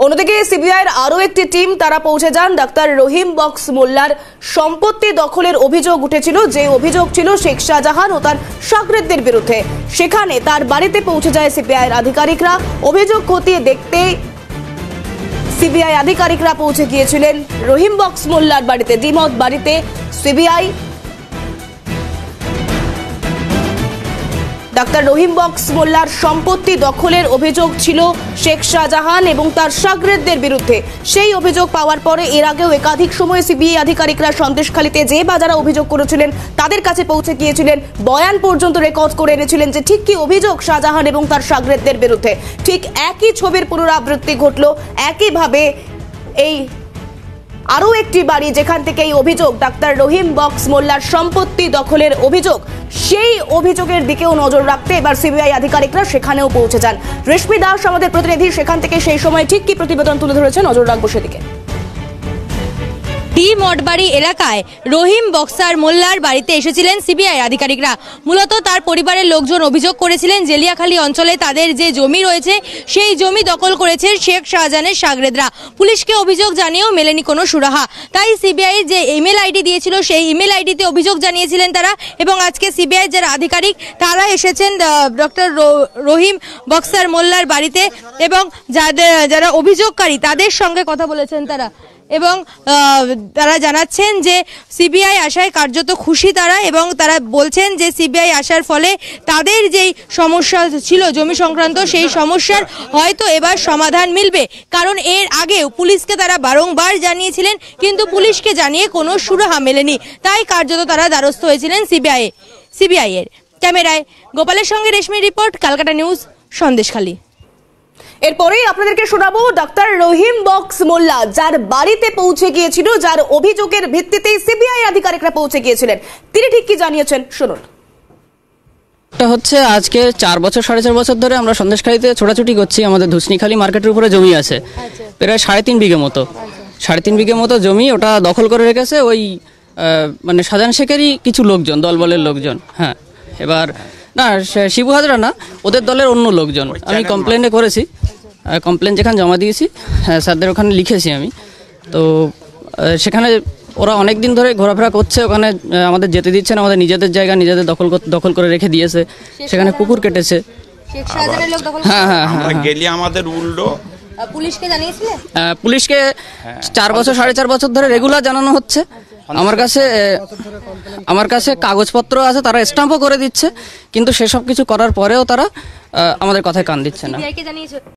অন্যদিকে সিবিআইয়ের আরো একটি টিম তারা পৌঁছে যান ডাক্তার রহিম বক্স মোল্লার সম্পত্তি দখলের অভিযোগ উঠেছিল, যে অভিযোগ ছিল শেখ শাহজাহান ও তার শাগরেদদের বিরুদ্ধে। সেখানে তার বাড়িতে পৌঁছে যায় সিবিআইয়ের আধিকারিকরা। অভিযোগ খতিয়ে দেখতে সিবিআই আধিকারিকরা পৌঁছে গিয়েছিলেন রহিম বক্স মোল্লার বাড়িতে, দ্বিমত বাড়িতে। সিবিআই ডাক্তার রহিম বক্স মোল্লার সম্পত্তি দখলের অভিযোগ ছিল শেখ শাহজাহান এবং তার শাগরেদদের বিরুদ্ধে। সেই অভিযোগ পাওয়ার পরে এর আগেও একাধিক সময় সিবিআই আধিকারিকরা সন্দেশখালীতে যে বা যারা অভিযোগ করেছিলেন তাদের কাছে পৌঁছে গিয়েছিলেন, বয়ান পর্যন্ত রেকর্ড করে এনেছিলেন যে ঠিক কি অভিযোগ শাহজাহান এবং তার শাগরেদদের বিরুদ্ধে। ঠিক একই ছবির পুনরাবৃত্তি ঘটল একইভাবে এই আরও একটি বাড়ি, যেখান থেকে এই অভিযোগ ডাক্তার রহিম বক্স মোল্লার সম্পত্তি দখলের অভিযোগ, সেই অভিযোগের দিকেও নজর রাখতে এবার সিবিআই আধিকারিকরা সেখানেও পৌঁছে যান। রেশমি দাস আমাদের প্রতিনিধি, সেখান থেকে সেই সময় ঠিক কি প্রতিবেদন তুলে ধরেছে, নজর রাখবো সেদিকে। ডি মঠবাড়ি এলাকায় রহিম বক্সার মোল্লার বাড়িতে এসেছিলেন সিবিআই আধিকারিকরা। মূলত তার পরিবারের লোকজন অভিযোগ করেছিলেন জেলিয়াখালী অঞ্চলে তাদের যে জমি রয়েছে সেই জমি দখল করেছে শেখ শাহজাহানের শাগরেদরা। পুলিশকে অভিযোগ জানিয়েও মেলেনি কোনো সুরাহা। তাই সিবিআই যে ইমেল আইডি দিয়েছিল সেই ইমেল আইডিতে অভিযোগ জানিয়েছিলেন তারা, এবং আজকে সিবিআই যারা আধিকারিক তারা এসেছেন ডক্টর রহিম বক্সার মোল্লার বাড়িতে, এবং যারা অভিযোগকারী তাদের সঙ্গে কথা বলেছেন তারা, এবং তারা জানাচ্ছেন যে সিবিআই আসায় কার্যত খুশি তারা, এবং তারা বলছেন যে সিবিআই আসার ফলে তাদের যেই সমস্যা ছিল জমি সংক্রান্ত সেই সমস্যার হয়তো এবার সমাধান মিলবে। কারণ এর আগেও পুলিশকে তারা বারংবার জানিয়েছিলেন, কিন্তু পুলিশকে জানিয়ে কোনো সুরাহা মেলেনি। তাই কার্যত তারা দ্বারস্থ হয়েছিলেন সিবিআই এর। ক্যামেরায় গোপালের সঙ্গে রেশমি রিপোর্ট, ক্যালকাটা নিউজ, সন্দেশখালী। এরপরেই আপনাদেরকে শোনাবো ডাক্তার রহিম বক্স মোল্লা যার বাড়িতে পৌঁছে গিয়েছিল, যার অভিযোগের ভিত্তিতে সিবিআই আধিকারিকরা পৌঁছে গিয়েছিলেন। তিনি ঠিক কি জানিয়েছেন শুনুন। এটা হচ্ছে আজকে 4 বছর 4.5 বছর ধরে আমরা সন্দেশখালীতে ছোটাছুটি করছি। আমাদের ধুসনিখালী মার্কেটের উপরে জমি আছে প্রায় 3.5 বিঘে মতো। 3.5 বিঘে মতো জমি ওটা দখল করে রেখেছে ওই মানে শাহজাহান শেখেরই কিছু লোকজন, দলবলের লোকজন। হ্যাঁ, এবার না শিবু হাজরা না, ওদের দলের অন্য লোকজন। আমি কমপ্লেনে করেছি, কমপ্লেন যেখানে জমা দিয়েছি স্যারদের ওখানে লিখেছি আমি। তো সেখানে ওরা অনেক দিন ধরে ঘোরাফেরা করছে, ওখানে আমাদের যেতে দিচ্ছে না, আমাদের নিজেদের জায়গা নিজেদের দখল করে রেখে দিয়েছে। সেখানে পুকুর কেটেছে। হ্যাঁ হ্যাঁ হ্যাঁ, গেলি আমাদের উল্টো পুলিশকে 4 বছর 4.5 বছর ধরে রেগুলার জানানো হচ্ছে। আমার কাছে কাগজপত্র আছে, তারা স্ট্যাম্পও করে দিচ্ছে, কিন্তু সেসব কিছু করার পরেও তারা আমাদের কথায় কান দিচ্ছে না।